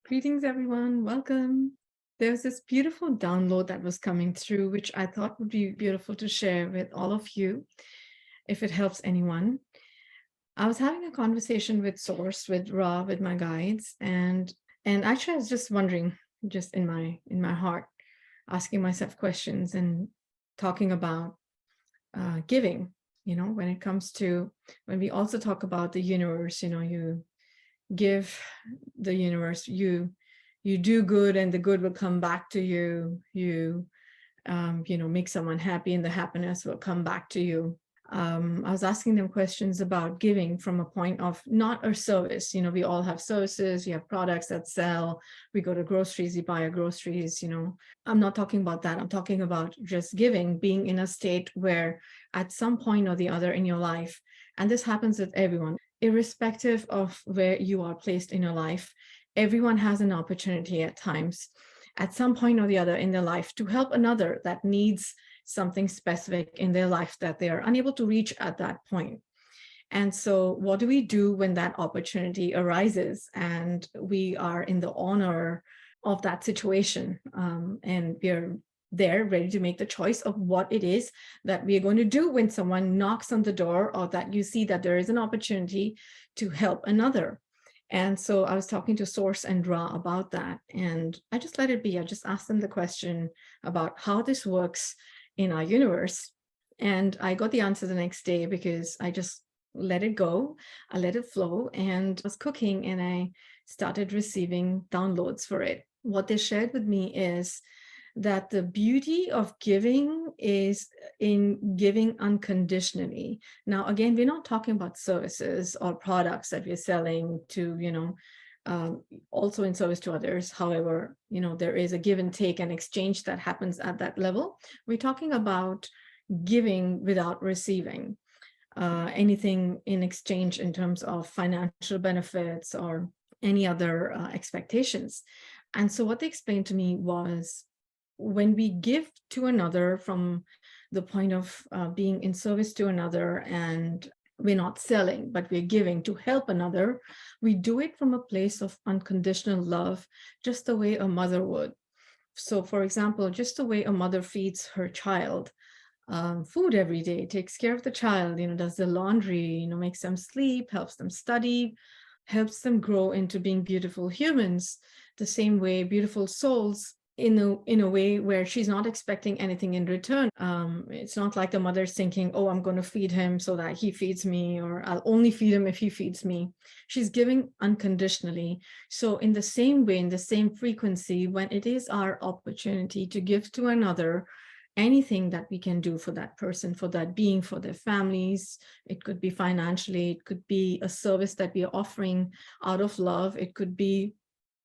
Greetings, everyone. Welcome. There's this beautiful download that was coming through, which I thought would be beautiful to share with all of you if it helps anyone. I was having a conversation with Source, with Ra, with my guides, and actually I was just wondering, just in my heart, asking myself questions and talking about giving. When it comes to when we also talk about the universe, you give the universe, you do good and the good will come back to you. You make someone happy and the happiness will come back to you. I was asking them questions about giving from a point of not a service. We all have services, you have products that sell, we go to groceries, you buy your groceries. I'm not talking about that. I'm talking about just giving, being in a state where at some point or the other in your life, and this happens with everyone, irrespective of where you are placed in your life, everyone has an opportunity at times, at some point or the other in their life, to help another that needs something specific in their life that they are unable to reach at that point. And so what do we do when that opportunity arises and we are in the honor of that situation, and we're there ready to make the choice of what it is that we're going to do when someone knocks on the door, or that you see that there is an opportunity to help another. And so I was talking to Source and Ra about that, and I just let it be. I just asked them the question about how this works in our universe. And I got the answer the next day because I just let it go. I let it flow, and I was cooking and I started receiving downloads for it. What they shared with me is that the beauty of giving is in giving unconditionally. Now, again, we're not talking about services or products that we're selling to, also in service to others. However, there is a give and take and exchange that happens at that level. We're talking about giving without receiving anything in exchange in terms of financial benefits or any other expectations. And so what they explained to me was, when we give to another from the point of being in service to another, and we're not selling, but we're giving to help another, we do it from a place of unconditional love, just the way a mother would. So, for example, just the way a mother feeds her child food every day, takes care of the child, does the laundry, makes them sleep, helps them study, helps them grow into being beautiful humans, the same way beautiful souls, in a way where she's not expecting anything in return. It's not like the mother's thinking, oh, I'm going to feed him so that he feeds me, or I'll only feed him if he feeds me. She's giving unconditionally. So in the same way, in the same frequency, when it is our opportunity to give to another, anything that we can do for that person, for that being, for their families, it could be financially, it could be a service that we are offering out of love, it could be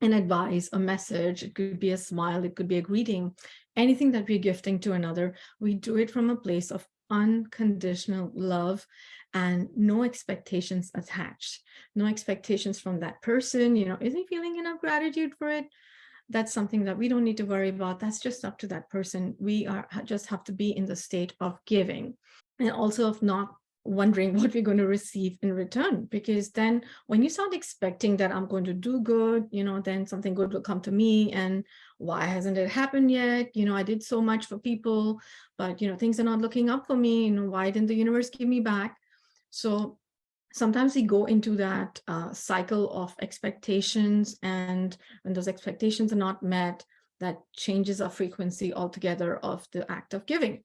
an advice, a message, it could be a smile, it could be a greeting, anything that we're gifting to another, we do it from a place of unconditional love and no expectations attached, no expectations from that person. Is he feeling enough gratitude for it? That's something that we don't need to worry about. That's just up to that person. We just have to be in the state of giving, and also of not wondering what we're going to receive in return. Because then when you start expecting that I'm going to do good, then something good will come to me. And why hasn't it happened yet? I did so much for people, but things are not looking up for me. Why didn't the universe give me back? So sometimes we go into that cycle of expectations, and when those expectations are not met, that changes our frequency altogether of the act of giving.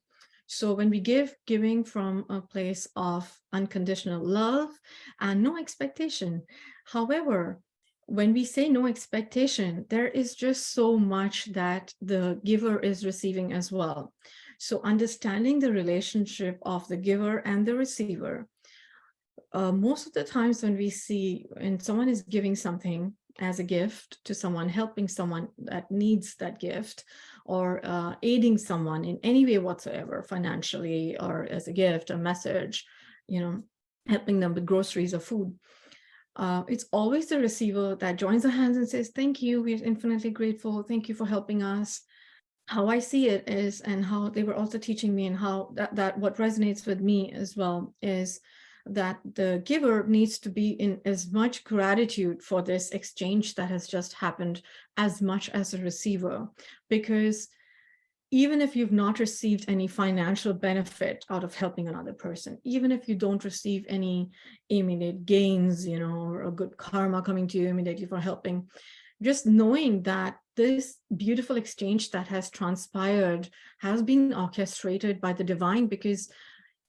So when we giving from a place of unconditional love and no expectation. However, when we say no expectation, there is just so much that the giver is receiving as well. So understanding the relationship of the giver and the receiver, most of the times when someone is giving something as a gift to someone, helping someone that needs that gift, or aiding someone in any way whatsoever, financially or as a gift, a message, helping them with groceries or food, it's always the receiver that joins their hands and says, thank you, we're infinitely grateful, thank you for helping us. How I see it is, and how they were also teaching me, and how that what resonates with me as well, is that the giver needs to be in as much gratitude for this exchange that has just happened as much as the receiver, because even if you've not received any financial benefit out of helping another person, even if you don't receive any immediate gains, or a good karma coming to you immediately for helping, just knowing that this beautiful exchange that has transpired has been orchestrated by the divine, because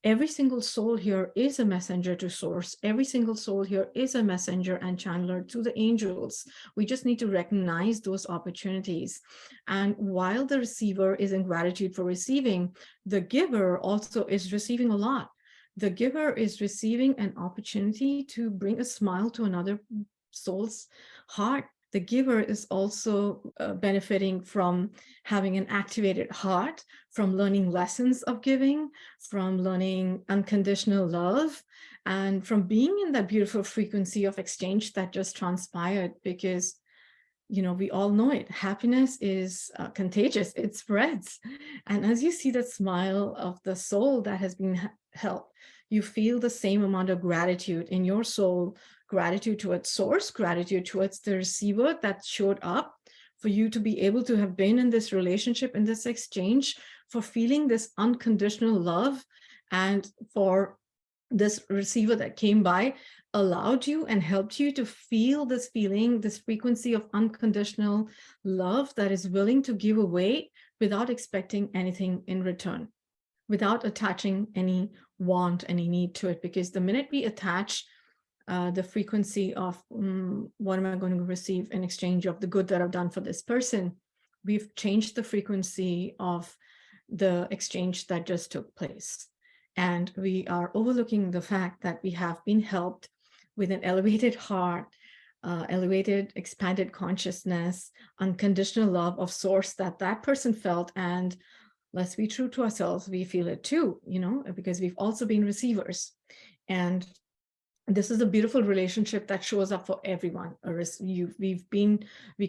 every single soul here is a messenger to source. Every single soul here is a messenger and channeler to the angels. We just need to recognize those opportunities. And while the receiver is in gratitude for receiving, the giver also is receiving a lot. The giver is receiving an opportunity to bring a smile to another soul's heart. The giver is also benefiting from having an activated heart, from learning lessons of giving, from learning unconditional love, and from being in that beautiful frequency of exchange that just transpired. Because, we all know it. Happiness is contagious. It spreads. And as you see that smile of the soul that has been helped, you feel the same amount of gratitude in your soul, gratitude towards source, gratitude towards the receiver that showed up for you to be able to have been in this relationship, in this exchange, for feeling this unconditional love, and for this receiver that came by allowed you and helped you to feel this feeling, this frequency of unconditional love that is willing to give away without expecting anything in return, without attaching any want, any need to it. Because the minute we attach the frequency of what am I going to receive in exchange of the good that I've done for this person, we've changed the frequency of the exchange that just took place. And we are overlooking the fact that we have been helped with an elevated heart, elevated, expanded consciousness, unconditional love of source that person felt. And let's be true to ourselves, we feel it too, because we've also been receivers. And this is a beautiful relationship that shows up for everyone. We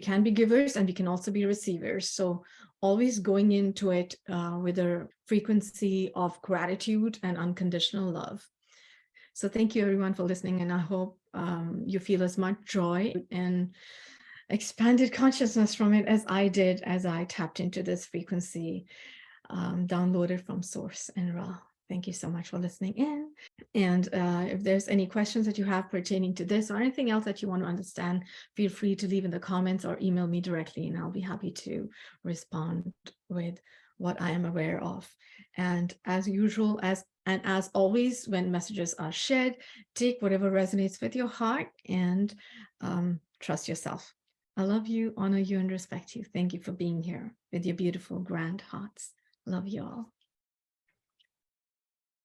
can be givers and we can also be receivers. So always going into it with a frequency of gratitude and unconditional love. So thank you everyone for listening. And I hope you feel as much joy and expanded consciousness from it as I did, as I tapped into this frequency downloaded from source and raw. Thank you so much for listening in. And if there's any questions that you have pertaining to this or anything else that you want to understand, feel free to leave in the comments or email me directly, and I'll be happy to respond with what I am aware of. And as usual, as always, when messages are shared, take whatever resonates with your heart and trust yourself. I love you, honor you, and respect you. Thank you for being here with your beautiful, grand hearts. Love you all.